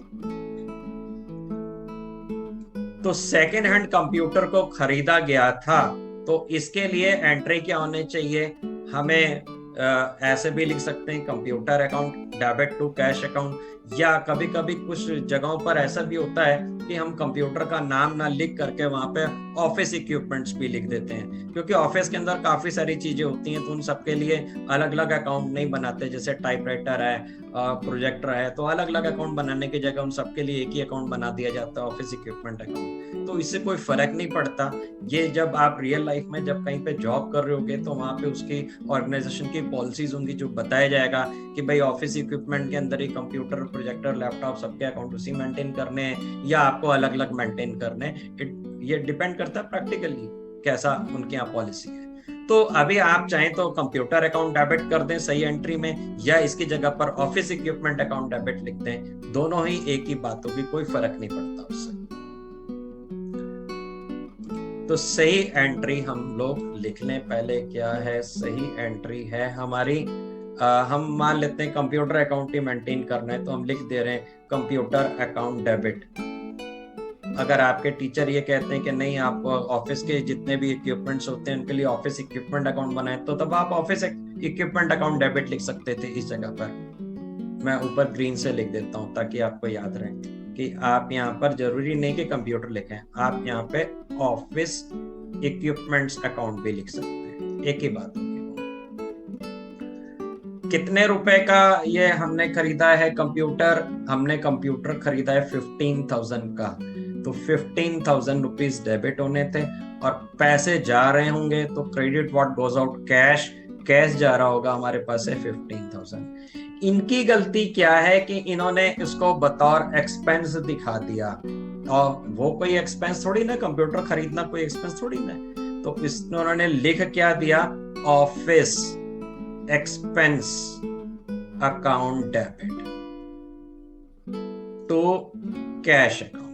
तो सेकेंड हैंड कंप्यूटर को खरीदा गया था, तो इसके लिए एंट्री क्या होने चाहिए, हमें ऐसे भी लिख सकते हैं computer account debit to cash account, या कभी कभी कुछ जगहों पर ऐसा भी होता है कि हम कंप्यूटर का नाम ना लिख करके वहां पे ऑफिस इक्विपमेंट्स भी लिख देते हैं, क्योंकि ऑफिस के अंदर काफी सारी चीजें होती हैं तो उन सबके लिए अलग अलग अकाउंट नहीं बनाते। जैसे टाइपराइटर है, प्रोजेक्टर है, तो अलग अलग अकाउंट बनाने की जगह उन सबके लिए एक ही अकाउंट बना दिया जाता है, ऑफिस इक्विपमेंट अकाउंट। तो इससे कोई फर्क नहीं पड़ता। ये जब आप रियल लाइफ में जब कहीं पे जॉब कर रहे होगे तो वहां पे उसकी ऑर्गेनाइजेशन की पॉलिसीज होंगी जो बताया जाएगा कि भाई ऑफिस इक्विपमेंट के अंदर ही कंप्यूटर, प्रोजेक्टर, लैपटॉप सबके अकाउंट उसी मेंटेन करने हैं या आपको अलग अलग मेंटेन करने हैं। ये डिपेंड करता है प्रैक्टिकली कैसा उनके यहाँ पॉलिसी है। तो अभी आप चाहें तो कंप्यूटर अकाउंट डेबिट कर दें सही एंट्री में, या इसकी जगह पर ऑफिस इक्विपमेंट अकाउंट डेबिट लिख दें, दोनों ही एक ही बात होगी, कोई फर्क नहीं पड़ता उससे। तो सही एंट्री हम लोग लिख लें। पहले क्या है, सही एंट्री है हमारी, हम मान लेते हैं कंप्यूटर अकाउंट ही मेंटेन करना है तो हम लिख दे रहे हैं कंप्यूटर अकाउंट डेबिट। अगर आपके टीचर ये कहते हैं कि नहीं आप ऑफिस के जितने भी इक्विपमेंट्स होते हैं उनके लिए ऑफिस इक्विपमेंट अकाउंट बनाए, तो तब आप ऑफिस इक्विपमेंट अकाउंट डेबिट लिख सकते थे इस जगह पर। मैं ऊपर ग्रीन से लिख देता हूं ताकि आपको याद रहे कि आप यहाँ पर जरूरी नहीं कि कंप्यूटर लिखें, आप यहाँ पे ऑफिस इक्विपमेंट्स अकाउंट भी लिख सकते हैं, एक ही बात होगी। कितने रुपए का ये हमने खरीदा है कंप्यूटर, हमने कंप्यूटर खरीदा है 15,000 का, तो 15,000 रुपीज डेबिट होने थे और पैसे जा रहे होंगे तो credit what goes out cash, cash जा रहा होगा हमारे पास है 15,000। इनकी गलती क्या है कि इन्होंने इसको बतौर एक्सपेंस दिखा दिया, और वो कोई एक्सपेंस थोड़ी ना, कंप्यूटर खरीदना कोई एक्सपेंस थोड़ी ना। तो इन्होंने लिख क्या दिया, office expense account debit to cash account.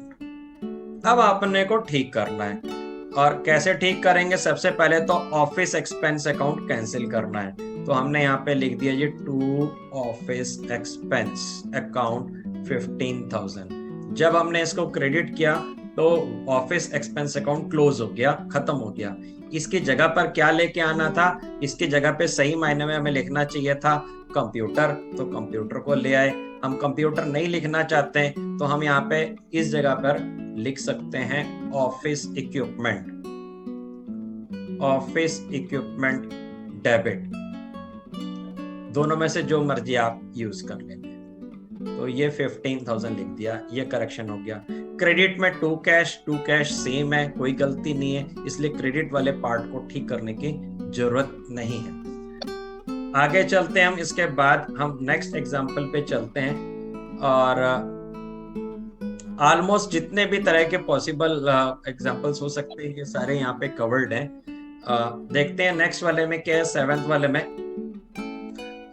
अब आपने को ठीक करना है, और कैसे ठीक करेंगे, सबसे पहले तो ऑफिस एक्सपेंस अकाउंट कैंसिल करना है। तो हमने यहाँ पे लिख दिया ये टू ऑफिस एक्सपेंस अकाउंट 15,000। जब हमने इसको क्रेडिट किया तो ऑफिस एक्सपेंस अकाउंट क्लोज हो गया, खत्म हो गया। इसकी जगह पर क्या लेके आना था, इसकी जगह पे सही मायने में हमें लिखना चाहिए था कंप्यूटर, तो कंप्यूटर को ले आए। हम कंप्यूटर नहीं लिखना चाहते हैं तो हम यहाँ पे इस जगह पर लिख सकते हैं office equipment, office equipment debit, दोनों में से जो मर्जी आप यूज कर लेंगे। तो ये 15,000 लिख दिया, ये करेक्शन हो गया। क्रेडिट में टू कैश सेम है, कोई गलती नहीं है, इसलिए क्रेडिट वाले पार्ट को ठीक करने की जरूरत नहीं है। आगे चलते हैं हम, इसके बाद हम नेक्स्ट एग्जांपल पे चलते हैं, और ऑलमोस्ट जितने भी तरह के पॉसिबल एग्जांपल्स हो सकते हैं ये सारे यहाँ पे कवर्ड हैं। देखते हैं नेक्स्ट वाले में क्या है, 7th वाले में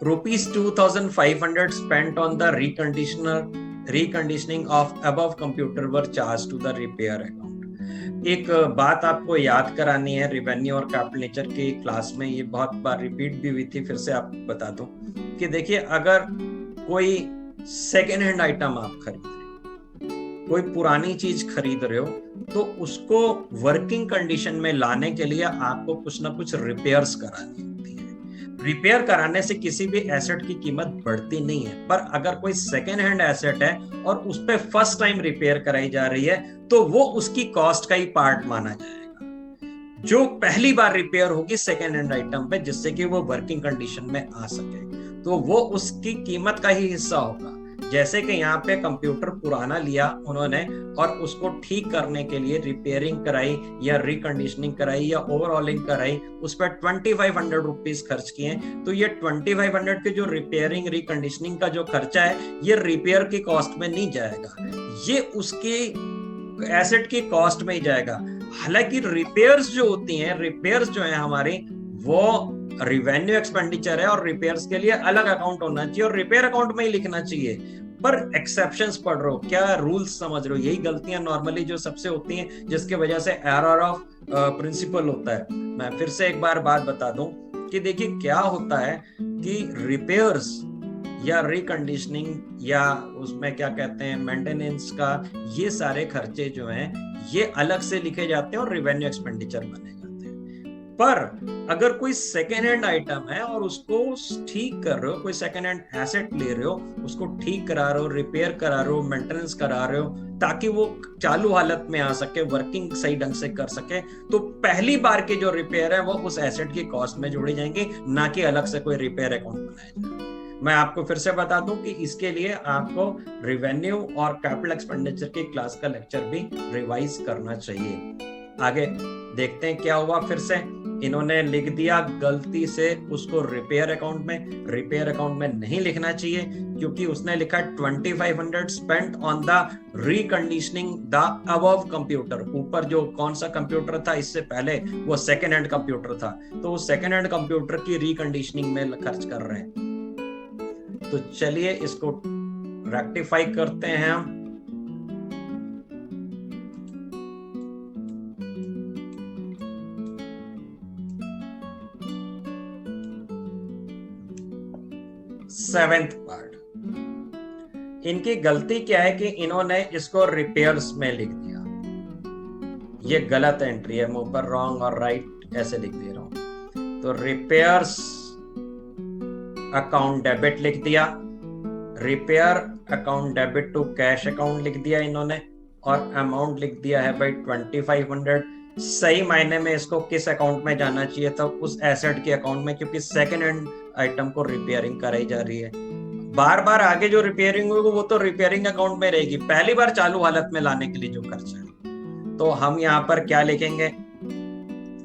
₹2,500 spent on the reconditioning of above computer were charged to the repair account। एक बात आपको याद करानी है, रेवेन्यू और कैपिटल नेचर की क्लास में ये बहुत बार रिपीट भी हुई थी, फिर से आपको बता दूं कि देखिए अगर कोई सेकेंड हैंड आइटम आप खरीद रहे हो, कोई पुरानी चीज खरीद रहे हो, तो उसको वर्किंग कंडीशन में लाने के लिए आपको कुछ ना कुछ रिपेयर्स करानी होती है। रिपेयर कराने से किसी भी एसेट की कीमत बढ़ती नहीं है, पर अगर कोई सेकेंड हैंड एसेट है और उस पे फर्स्ट टाइम रिपेयर कराई जा रही है तो वो उसकी कॉस्ट का ही पार्ट माना जाएगा, जो पहली बार रिपेयर होगी सेकेंड हैंड आइटम पे, जिससे कि वो वर्किंग कंडीशन में आ सके, तो वो उसकी कीमत का ही हिस्सा होगा। जैसे कि यहाँ पे कंप्यूटर पुराना लिया उन्होंने और उसको ठीक करने के लिए रिपेयरिंग कराई या रिकंडीशनिंग कराई या ओवरऑलिंग कराई, उस पर 2,500 रुपीज खर्च किए, तो ये 2,500 के जो रिपेयरिंग रिकंडीशनिंग का जो खर्चा है ये रिपेयर की कॉस्ट में नहीं जाएगा, ये उसकी एसेट की कॉस्ट में ही जाएगा। हालांकि रिपेयर्स जो होती हैं, रिपेयर्स जो है हमारी, वो रेवेन्यू एक्सपेंडिचर है और रिपेयर्स के लिए अलग अकाउंट होना चाहिए और रिपेयर अकाउंट में ही लिखना चाहिए। पर एक्सेप्शंस पढ़ रहे हो, क्या रूल्स समझ रहे हो। यही गलतियां नॉर्मली जो सबसे होती हैं, जिसके वजह से एरर ऑफ प्रिंसिपल होता है। मैं फिर से एक बार बात बता दूं कि देखिए क्या होता है कि रिपेयर्स या रिकंडीशनिंग या उसमें क्या कहते हैं मेंटेनेंस का, ये सारे खर्चे जो हैं ये अलग से लिखे जाते हैं और रेवेन्यू एक्सपेंडिचर बने जाते हैं। पर अगर कोई सेकेंड हैंड आइटम है और उसको ठीक कर रहे हो, कोई सेकेंड हैंड एसेट ले रहे हो, उसको ठीक करा रहे हो, रिपेयर करा रहे हो, मेंटेनेंस करा रहे हो, ताकि वो चालू हालत में आ सके, वर्किंग सही ढंग से कर सके, तो पहली बार की जो रिपेयर है वो उस एसेट की कॉस्ट में जोड़ी जाएंगी, ना कि अलग से कोई रिपेयर अकाउंट बनाया जाए। मैं आपको फिर से बता दूं कि इसके लिए आपको रेवेन्यू और कैपिटल एक्सपेंडिचर की क्लास का लेक्चर भी रिवाइज करना चाहिए। आगे देखते हैं क्या हुआ। फिर से इन्होंने लिख दिया गलती से उसको रिपेयर अकाउंट में। रिपेयर अकाउंट में नहीं लिखना चाहिए, क्योंकि उसने लिखा 2500 spent on the reconditioning the above computer. ऊपर जो कौन सा कंप्यूटर था इससे पहले, वो सेकेंड हैंड कंप्यूटर था, तो वो सेकेंड हैंड कंप्यूटर की रिकंडीशनिंग में खर्च कर रहे हैं। तो चलिए इसको रेक्टिफाई करते हैं हम। सेवेंथ पार्ट, इनकी गलती क्या है कि इन्होंने इसको रिपेयर्स में लिख दिया। ये गलत एंट्री है, मैं ऊपर रॉन्ग और राइट ऐसे लिख दे रहा हूं। तो रिपेयर्स अकाउंट डेबिट लिख दिया, repair account debit to cash account लिख दिया इन्होंने, और अमाउंट लिख दिया है भाई 2500। सही मायने में इसको किस अकाउंट में जाना चाहिए था? उस एसेट के अकाउंट में, क्योंकि सेकेंड हैंड आइटम को रिपेयरिंग कराई जा रही है। बार बार आगे जो रिपेयरिंग होगी वो तो रिपेयरिंग अकाउंट में रहेगी, पहली बार चालू हालत में लाने के लिए जो खर्चा है। तो हम यहाँ पर क्या लिखेंगे?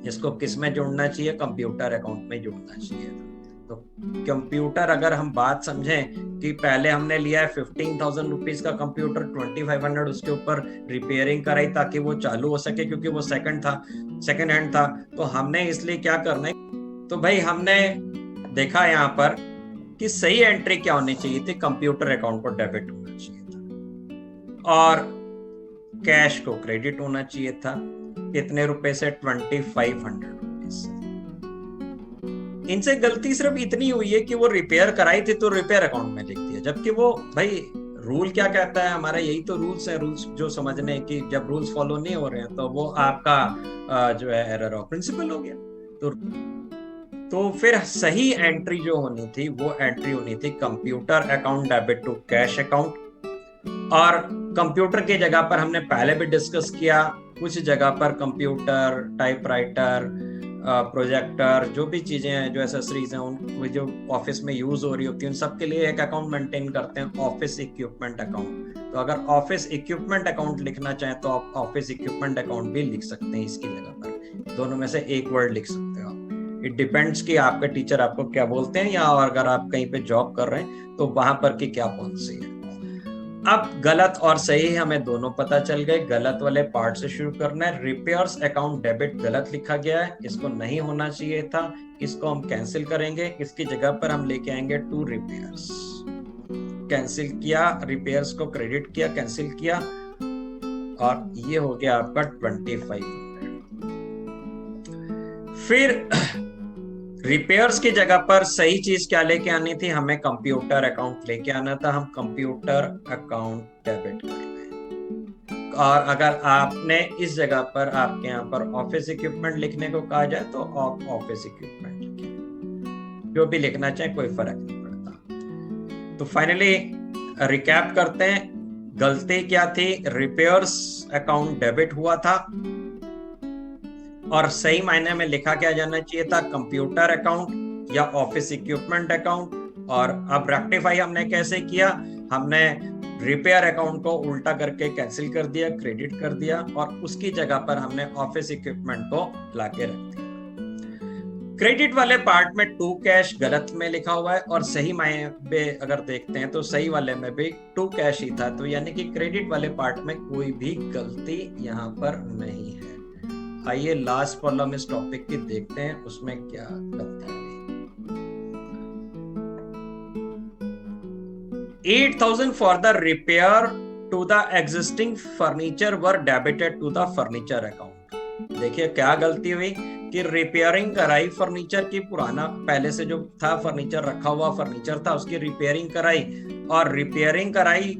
इसको किस में जोड़ना चाहिए? कंप्यूटर अकाउंट में जोड़ना चाहिए। तो कंप्यूटर, अगर हम बात समझें कि पहले हमने लिया है 15,000 रुपीज का कंप्यूटर, 2500 उसके ऊपर रिपेयरिंग कराई ताकि वो चालू हो सके, क्योंकि वो सेकंड हैंड था। तो हमने इसलिए क्या करना है, तो भाई हमने देखा यहाँ पर कि सही एंट्री क्या होनी चाहिए थी, कंप्यूटर अकाउंट को डेबिट होना चाहिए था और कैश को क्रेडिट होना चाहिए था। कितने रुपए से? 2500 रुपीज से। इनसे गलती सिर्फ इतनी हुई है कि वो रिपेयर कराई थी तो रिपेयर अकाउंट में लिख दिया, जबकि वो भाई रूल क्या कहता है हमारा, यही तो रूल्स है। रूल्स जो समझने कि जब रूल्स फॉलो नहीं हो रहे हैं तो वो आपका जो है एरर ऑफ प्रिंसिपल हो गया। तो फिर सही एंट्री जो होनी थी वो एंट्री होनी थी computer account debit to cash account. और कंप्यूटर की जगह पर हमने पहले भी डिस्कस किया, कुछ जगह पर कंप्यूटर, टाइपराइटर, प्रोजेक्टर, जो भी चीजें हैं, जो एसेसरीज हैं, उन जो ऑफिस में यूज हो रही होती है, उन सब के लिए एक अकाउंट मेंटेन करते हैं, ऑफिस इक्विपमेंट अकाउंट। तो अगर ऑफिस इक्विपमेंट अकाउंट लिखना चाहें तो आप ऑफिस इक्विपमेंट अकाउंट भी लिख सकते हैं इसकी जगह पर। दोनों में से एक वर्ड लिख सकते हो आप। इट डिपेंड्स कि आपके टीचर आपको क्या बोलते हैं, या अगर आप कहीं पे जॉब कर रहे हैं तो वहां पर की क्या पॉलिसी है। अब गलत और सही हमें दोनों पता चल गए। गलत वाले पार्ट से शुरू करना है। रिपेयर्स अकाउंट डेबिट गलत लिखा गया है, इसको नहीं होना चाहिए था, इसको हम कैंसिल करेंगे। इसकी जगह पर हम लेके आएंगे टू रिपेयर्स। कैंसिल किया, रिपेयर्स को क्रेडिट किया, कैंसिल किया, और ये हो गया आपका 2500। फिर रिपेयर्स की जगह पर सही चीज क्या लेके आनी थी? हमें कंप्यूटर अकाउंट लेके आना था। हम कंप्यूटर अकाउंट डेबिट कर रहे हैं। और अगर आपने इस जगह पर, आपके यहाँ पर ऑफिस इक्विपमेंट लिखने को कहा जाए तो आप ऑफिस इक्विपमेंट लिखिए, जो भी लिखना चाहे कोई फर्क नहीं पड़ता। तो फाइनली रिकैप करते हैं, गलती क्या थी? रिपेयर्स अकाउंट डेबिट हुआ था और सही मायने में लिखा क्या जाना चाहिए था? कंप्यूटर अकाउंट या ऑफिस इक्विपमेंट अकाउंट। और अब रेक्टिफाई हमने कैसे किया? हमने रिपेयर अकाउंट को उल्टा करके कैंसिल कर दिया, क्रेडिट कर दिया, और उसकी जगह पर हमने ऑफिस इक्विपमेंट को लाके रख दिया। क्रेडिट वाले पार्ट में टू कैश गलत में लिखा हुआ है, और सही मायने में अगर देखते हैं तो सही वाले में भी टू कैश ही था। तो यानी कि क्रेडिट वाले पार्ट में कोई भी गलती यहाँ पर नहीं है। आइए लास्ट प्रॉब्लम इस टॉपिक की देखते हैं, उसमें क्या गलती हुई। 8,000 for the repair to the existing furniture were debited to the furniture account. देखिए क्या गलती हुई कि रिपेयरिंग कराई फर्नीचर की, पुराना पहले से जो था फर्नीचर, रखा हुआ फर्नीचर था, उसकी रिपेयरिंग कराई, और रिपेयरिंग कराई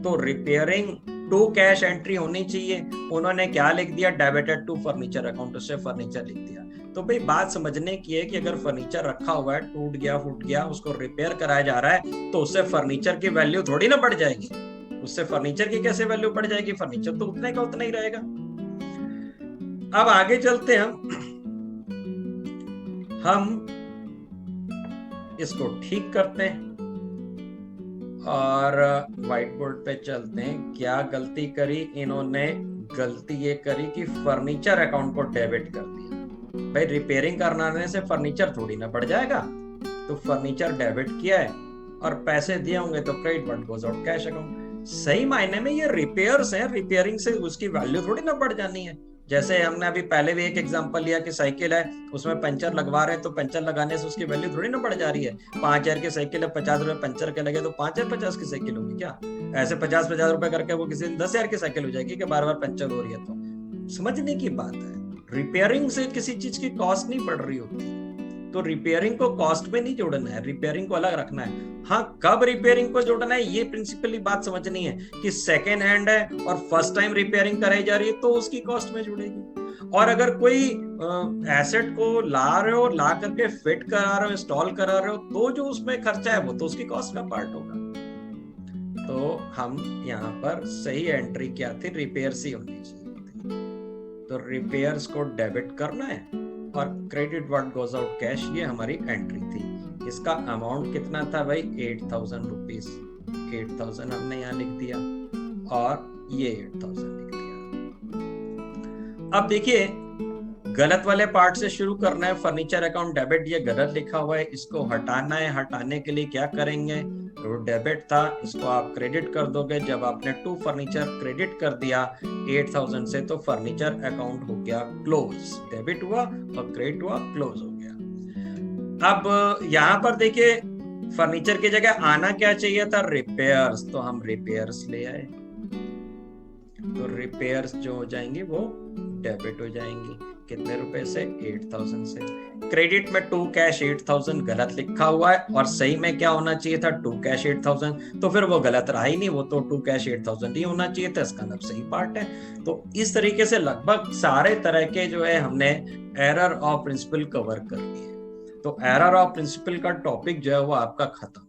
तो रिपेयरिंग टू कैश एंट्री होनी चाहिए, उन्होंने क्या लिख दिया, डेबिटेड टू फर्नीचर अकाउंट, उससे फर्नीचर लिख दिया। तो भाई बात समझने की है कि अगर फर्नीचर रखा हुआ है, टूट गया फूट गया, उसको रिपेयर कराया जा रहा है, तो उससे फर्नीचर की वैल्यू थोड़ी ना बढ़ जाएगी, उससे फर्नीचर की कैसे वैल्यू बढ़ जाएगी, फर्नीचर तो उतने का उतना ही रहेगा। अब आगे चलते हम इसको ठीक करते हैं और व्हाइट बोर्ड पे चलते हैं। क्या गलती करी इन्होंने, गलती ये करी कि फर्नीचर अकाउंट को डेबिट कर दिया। भाई रिपेयरिंग कराने से फर्नीचर थोड़ी ना बढ़ जाएगा, तो फर्नीचर डेबिट किया है और पैसे दिए होंगे तो credit what goes out cash account. सही मायने में ये रिपेयर्स है, रिपेयरिंग से उसकी वैल्यू थोड़ी ना बढ़ जानी है। जैसे हमने अभी पहले भी एक एग्जांपल लिया कि साइकिल है, उसमें पंचर लगवा रहे हैं, तो पंचर लगाने से उसकी वैल्यू थोड़ी ना बढ़ जा रही है। 5,000 की साइकिल है, 50 रुपए पंचर के लगे तो 5,050 की साइकिल होगी क्या? ऐसे 50-50 रुपए करके वो किसी दिन 10,000 की साइकिल हो जाएगी कि बार बार पंचर हो रही है। तो समझने की बात है, रिपेयरिंग से किसी चीज की कॉस्ट नहीं बढ़ रही होती, तो रिपेयरिंग को कॉस्ट में नहीं जोड़ना है, रिपेयरिंग को अलग रखना है। हाँ, कब रिपेयरिंग को जोड़ना है ये प्रिंसिपली बात समझनी है कि सेकेंड हैंड है और फर्स्ट टाइम रिपेयरिंग कराई जा रही है तो उसकी कॉस्ट में जुड़ेगी। और अगर कोई एसेट को ला रहे हो, ला करके फिट करा रहे हो, इंस्टॉल करा रहे हो, तो जो उसमें खर्चा है वो तो उसकी कॉस्ट का पार्ट होगा। तो हम यहाँ पर सही एंट्री क्या थी, रिपेयर्स ही होनी चाहिए। तो रिपेयर्स को डेबिट करना है और credit what goes out cash, ये हमारी एंट्री थी। इसका अमाउंट कितना था भाई, 8,000 रुपीज। 8,000 हमने यहाँ लिख दिया और ये 8,000 लिख दिया। अब देखिए गलत वाले पार्ट से शुरू करना है। फर्नीचर अकाउंट डेबिट, ये गलत लिखा हुआ है, इसको हटाना है। हटाने के लिए क्या करेंगे, तो डेबिट था, इसको आप क्रेडिट कर दोगे। जब आपने टू फर्नीचर क्रेडिट कर दिया 8,000 से, तो फर्नीचर अकाउंट हो गया क्लोज, डेबिट हुआ और क्रेडिट हुआ, क्लोज हो गया। अब यहाँ पर देखिए फर्नीचर की जगह आना क्या चाहिए था, रिपेयर्स, तो हम रिपेयर्स ले आए, तो रिपेयर्स जो हो जाएंगी वो डेबिट हो जाएंगी। कितने रुपए से, 8,000 से। क्रेडिट में टू कैश 8,000 गलत लिखा हुआ है और सही में क्या होना चाहिए था, टू कैश 8,000, तो फिर वो गलत रहा ही नहीं, वो तो टू कैश 8,000 ही होना चाहिए था, इसका मतलब सही पार्ट है। तो इस तरीके से लगभग सारे तरह के जो है हमने एरर ऑफ प्रिंसिपल कवर कर लिए। तो एरर ऑफ प्रिंसिपल का टॉपिक जो है वो आपका खत्म।